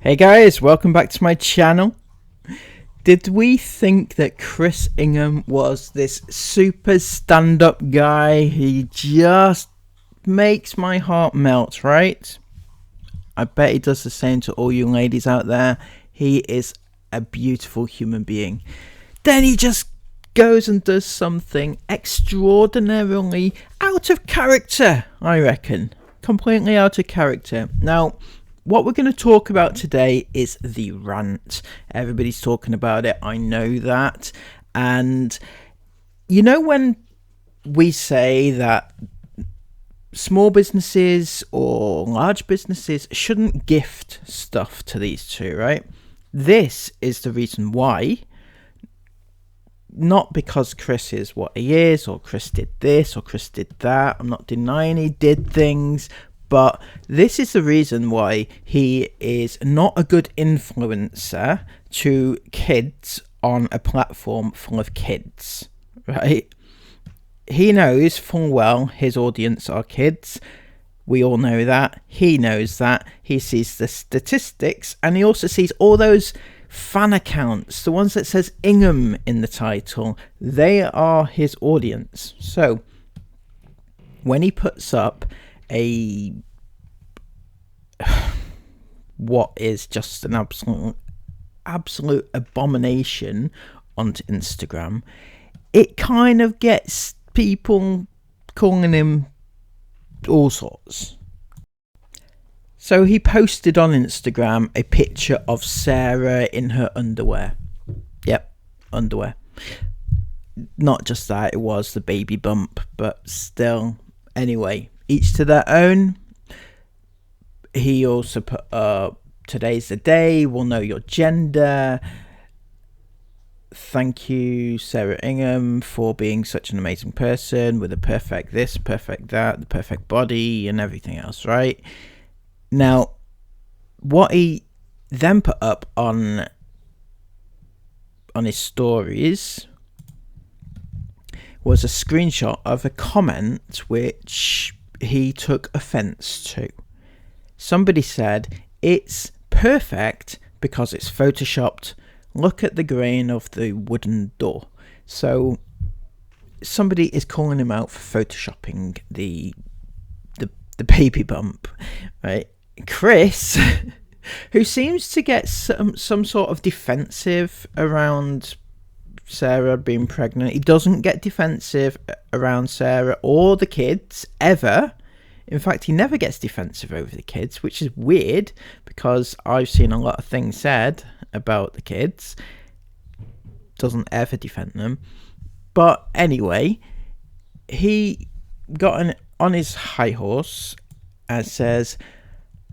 Hey guys, welcome back to my channel. Did we think that Chris Ingham was this super stand-up guy? He just makes my heart melt, right? I bet he does the same to all you ladies out there. He is a beautiful human being. Then he just goes and does something extraordinarily out of character, I reckon. Completely out of character. Now, what we're going to talk about today is the rant. Everybody's talking about it, I know that. And you know when we say that small businesses or large businesses shouldn't gift stuff to these two, right? This is the reason why. Not because Chris is what he is, or Chris did this, or Chris did that. I'm not denying he did things, but this is the reason why he is not a good influencer to kids on a platform full of kids, right? He knows full well his audience are kids. We all know that. He knows that. He sees the statistics, and he also sees all those fan accounts, the ones that says Ingham in the title. They are his audience. So when he puts up what is just an absolute abomination onto Instagram, it kind of gets people calling him all sorts. So he posted on Instagram a picture of Sarah in her underwear. Yep, underwear. Not just that, it was the baby bump, but still. Anyway, each to their own. He also put today's the day, we'll know your gender. Thank you, Sarah Ingham, for being such an amazing person with a perfect this, perfect that, the perfect body and everything else, right? Now, what he then put up on his stories was a screenshot of a comment which he took offense to. Somebody said, "It's perfect because it's photoshopped. Look at the grain of the wooden door." So somebody is calling him out for photoshopping the baby bump, right? Chris, who seems to get some sort of defensive around Sarah being pregnant. He doesn't get defensive around Sarah or the kids ever. In fact, he never gets defensive over the kids, which is weird because I've seen a lot of things said about the kids. Doesn't ever defend them. But anyway, he got on his high horse and says,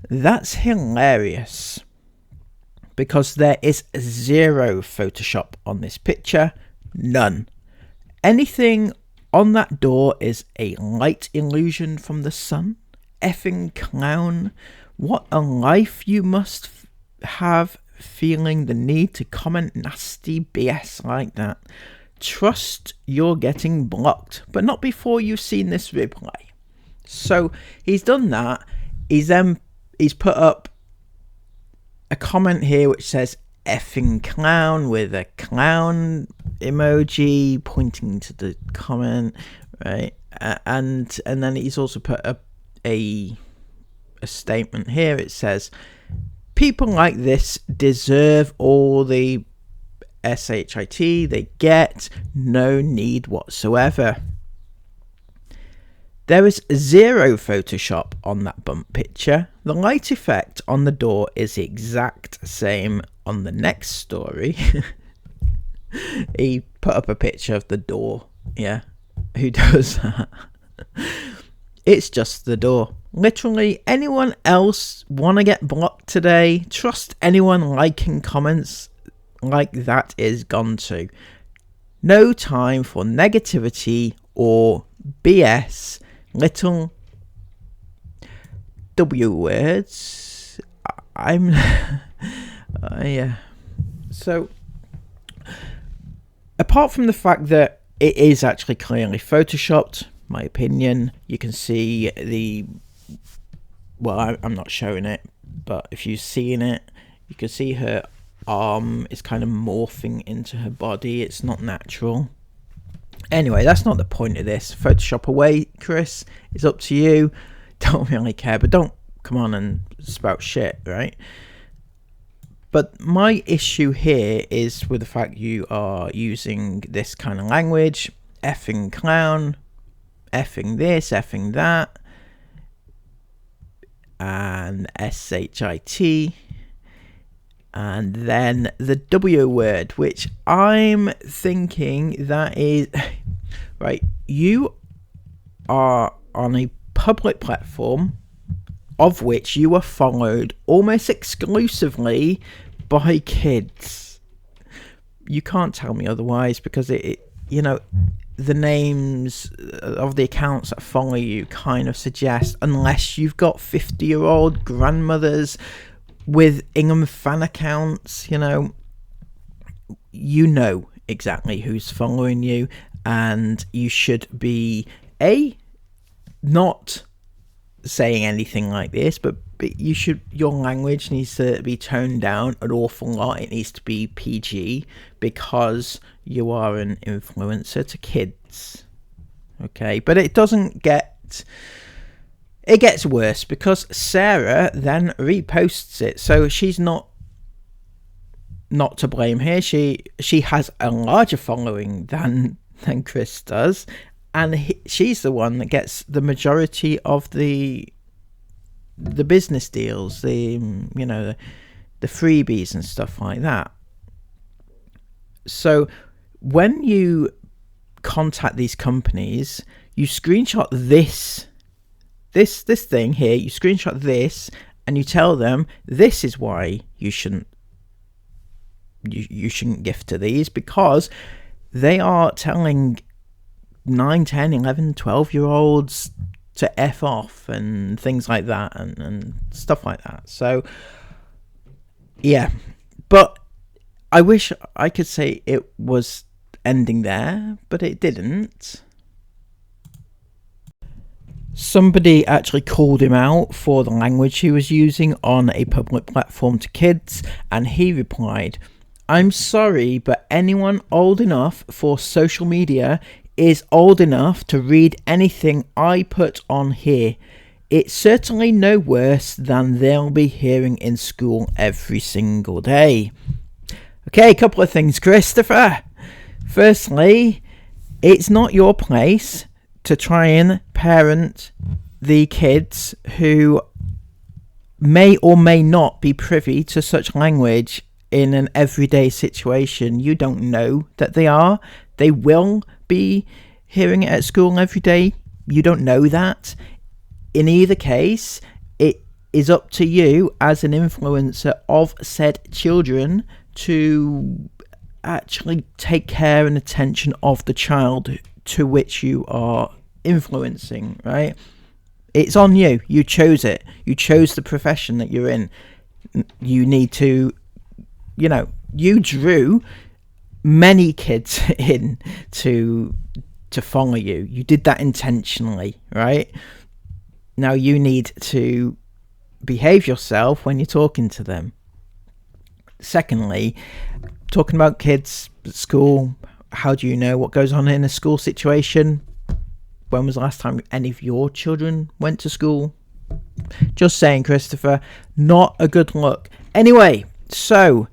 "That's hilarious because there is zero Photoshop on this picture. None. Anything on that door is a light illusion from the sun. Effing clown. What a life you must have feeling the need to comment nasty BS like that. Trust you're getting blocked, but not before you've seen this replay." So he's done that. He's put up a comment here which says effing clown with a clown emoji pointing to the comment, right? And then he's also put up a statement here. It says, "People like this deserve all the shit they get. No need whatsoever. There is zero Photoshop on that bump picture. The light effect on the door is the exact same on the next story." He put up a picture of the door. Yeah, who does that? It's just the door. Literally, anyone else want to get blocked today? Trust anyone liking comments like that is gone to. No time for negativity or BS. Little W words. Yeah. So, apart from the fact that it is actually clearly photoshopped, my opinion, you can see I'm not showing it, but if you've seen it, You can see her arm is kind of morphing into her body. It's not natural. Anyway, that's not the point of this. Photoshop away, Chris. It's up to you. Don't really care, but don't come on and spout shit, right? But my issue here is with the fact you are using this kind of language. Effing clown, effing this, effing that, and shit, and then the W word, which I'm thinking that is right. You are on a public platform of which you are followed almost exclusively by kids. You can't tell me otherwise, because it you know, the names of the accounts that follow you kind of suggest, unless you've got 50-year-old grandmothers with Ingham fan accounts, you know exactly who's following you, and you should be not saying anything like this, but your language needs to be toned down an awful lot. It needs to be PG, because you are an influencer to kids. Okay, but it gets worse, because Sarah then reposts it, so she's not to blame here. She has a larger following than Chris does, and she's the one that gets the majority of the business deals, the freebies and stuff like that. So when you contact these companies, you screenshot this thing here, you screenshot this, and you tell them this is why you shouldn't gift to these, because they are telling 9, 10, 11, 12-year-olds to F off and things like that, and stuff like that. So yeah, but I wish I could say it was ending there, but it didn't. Somebody actually called him out for the language he was using on a public platform to kids, and he replied, "I'm sorry, but anyone old enough for social media is old enough to read anything I put on here. It's certainly no worse than they'll be hearing in school every single day." Okay, a couple of things, Christopher. Firstly, it's not your place to try and parent the kids who may or may not be privy to such language in an everyday situation. You don't know that they are. They will be hearing it at school every day. You don't know that. In either case, it is up to you as an influencer of said children to actually take care and attention of the child to which you are influencing, right? It's on you. You chose it. You chose the profession that you're in. You need to, you drew many kids in to follow you. You did that intentionally, right? Now you need to behave yourself when you're talking to them. Secondly, talking about kids at school, how do you know what goes on in a school situation? When was the last time any of your children went to school? Just saying, Christopher, not a good look. Anyway, so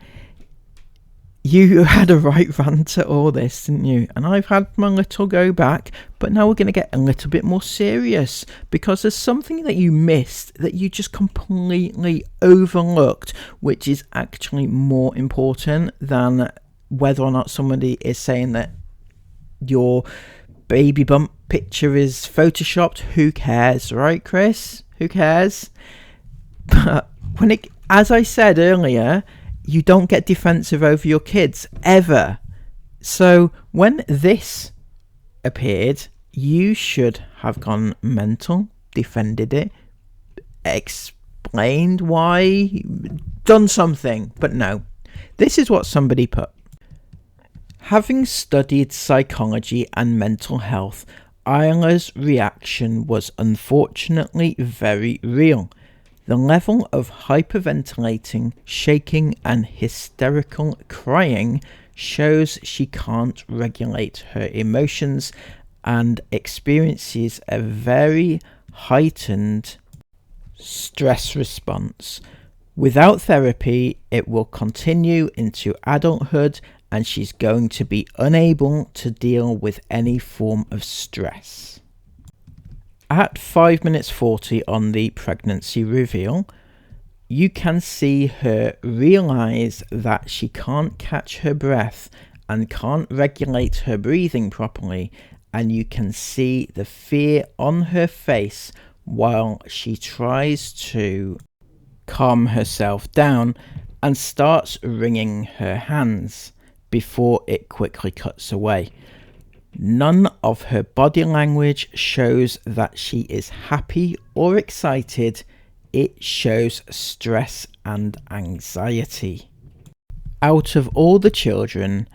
you had a right rant at all this, didn't you? And I've had my little go back, but now we're going to get a little bit more serious, because there's something that you missed that you just completely overlooked, which is actually more important than whether or not somebody is saying that your baby bump picture is photoshopped. Who cares, right, Chris? Who cares? But as I said earlier, you don't get defensive over your kids, ever. So when this appeared, you should have gone mental, defended it, explained why, done something. But no, this is what somebody put. Having studied psychology and mental health, Isla's reaction was unfortunately very real. The level of hyperventilating, shaking, and hysterical crying shows she can't regulate her emotions and experiences a very heightened stress response. Without therapy, it will continue into adulthood and she's going to be unable to deal with any form of stress. At 5 minutes 40 on the pregnancy reveal, you can see her realize that she can't catch her breath and can't regulate her breathing properly, and you can see the fear on her face while she tries to calm herself down and starts wringing her hands before it quickly cuts away. None of her body language shows that she is happy or excited. It shows stress and anxiety. Out of all the children,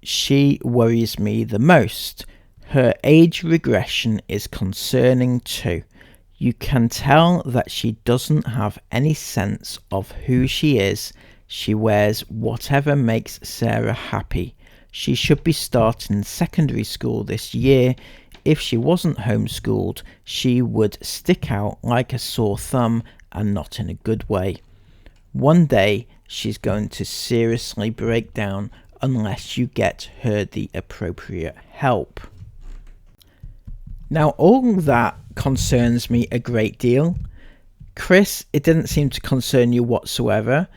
she worries me the most. Her age regression is concerning too. You can tell that she doesn't have any sense of who she is. She wears whatever makes Sarah happy. She should be starting secondary school this year. If she wasn't homeschooled, she would stick out like a sore thumb, and not in a good way. One day, she's going to seriously break down unless you get her the appropriate help. Now, all that concerns me a great deal. Chris, it didn't seem to concern you whatsoever.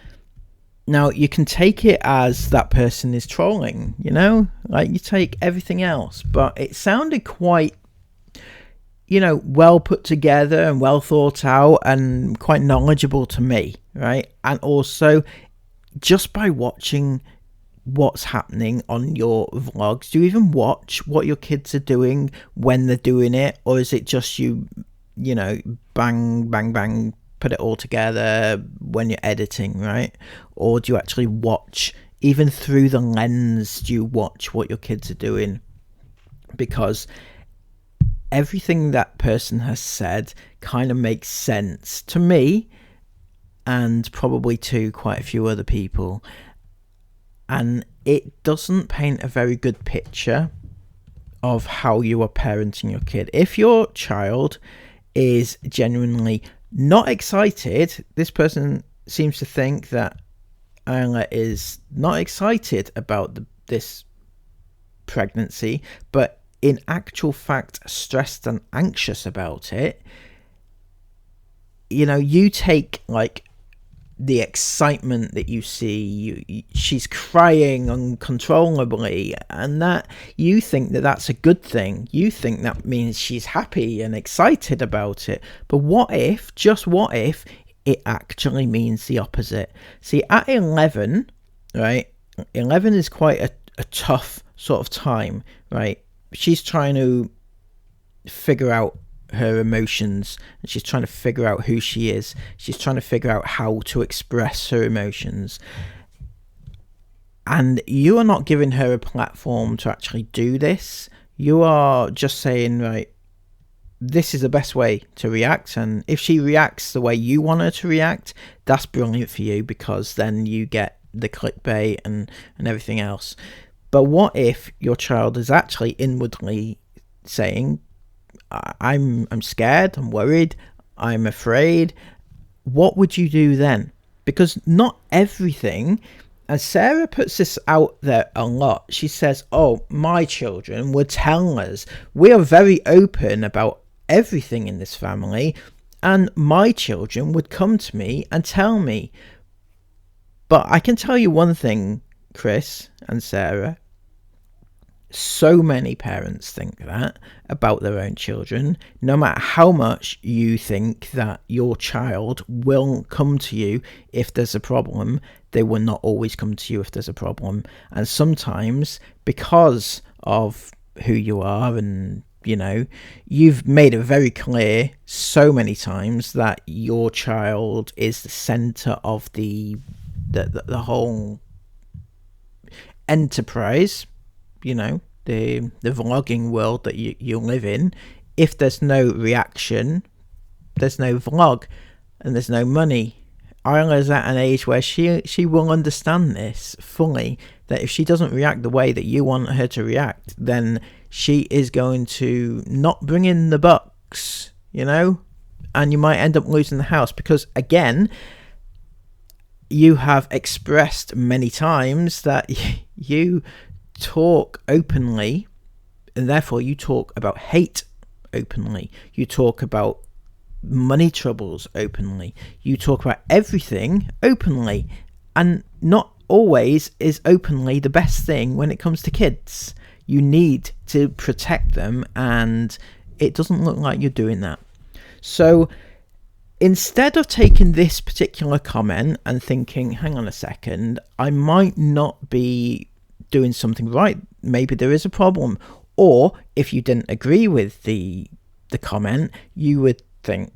Now, you can take it as that person is trolling, you know, like you take everything else, but it sounded quite, well put together and well thought out and quite knowledgeable to me, right? And also, just by watching what's happening on your vlogs, do you even watch what your kids are doing when they're doing it? Or is it just you bang, bang, bang, put it all together when you're editing, right? Or do you actually watch, even through the lens, do you watch what your kids are doing? Because everything that person has said kind of makes sense to me, and probably to quite a few other people. And it doesn't paint a very good picture of how you are parenting your kid. If your child is genuinely not excited, this person seems to think that Isla is not excited about this pregnancy, but in actual fact stressed and anxious about it. You take like the excitement that you see, she's crying uncontrollably, and that you think that that's a good thing. You think that means she's happy and excited about it. But what if, just what if, it actually means the opposite? See, at 11, right, 11 is quite a tough sort of time, right? She's trying to figure out her emotions, and she's trying to figure out who she is. She's trying to figure out how to express her emotions, and you are not giving her a platform to actually do this. You are just saying, right, this is the best way to react, and if she reacts the way you want her to react, that's brilliant for you, because then you get the clickbait and everything else. But what if your child is actually inwardly saying, I'm scared, I'm worried, I'm afraid? What would you do then? Because not everything, and Sarah puts this out there a lot, she says, my children would tell us, we are very open about everything in this family, and my children would come to me and tell me. But I can tell you one thing, Chris and Sarah, so many parents think that about their own children. No matter how much you think that your child will come to you if there's a problem, they will not always come to you if there's a problem. And sometimes, because of who you are, and you've made it very clear so many times that your child is the center of the whole enterprise, the vlogging world that you live in. If there's no reaction, there's no vlog. and there's no money. Isla's at an age where she will understand this fully, that if she doesn't react the way that you want her to react, then she is going to not bring in the bucks, and you might end up losing the house because, again, you have expressed many times that you talk openly, and therefore you talk about hate openly. You talk about money troubles openly. You talk about everything openly, and not always is openly the best thing when it comes to kids. You need to protect them, and it doesn't look like you're doing that. So instead of taking this particular comment and thinking, hang on a second, I might not be doing something right, maybe there is a problem, or if you didn't agree with the comment, you would think,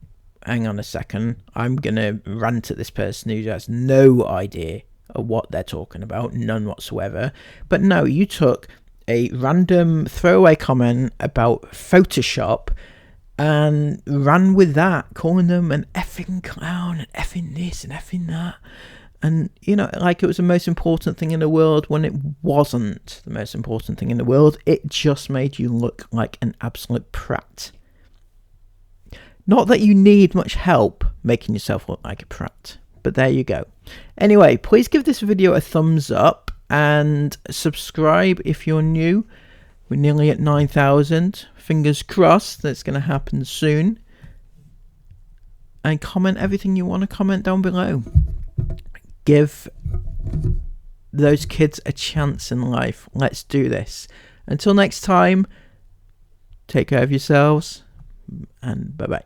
hang on a second, I'm gonna rant at this person who has no idea of what they're talking about, none whatsoever. But no, you took a random throwaway comment about Photoshop and ran with that, calling them an effing clown and effing this and effing that, and like it was the most important thing in the world when it wasn't the most important thing in the world. It just made you look like an absolute prat. Not that you need much help making yourself look like a prat, but there you go. Anyway, please give this video a thumbs up and subscribe if you're new. We're nearly at 9,000. Fingers crossed that's going to happen soon. And comment everything you want to comment down below. Give those kids a chance in life. Let's do this. Until next time, take care of yourselves and bye-bye.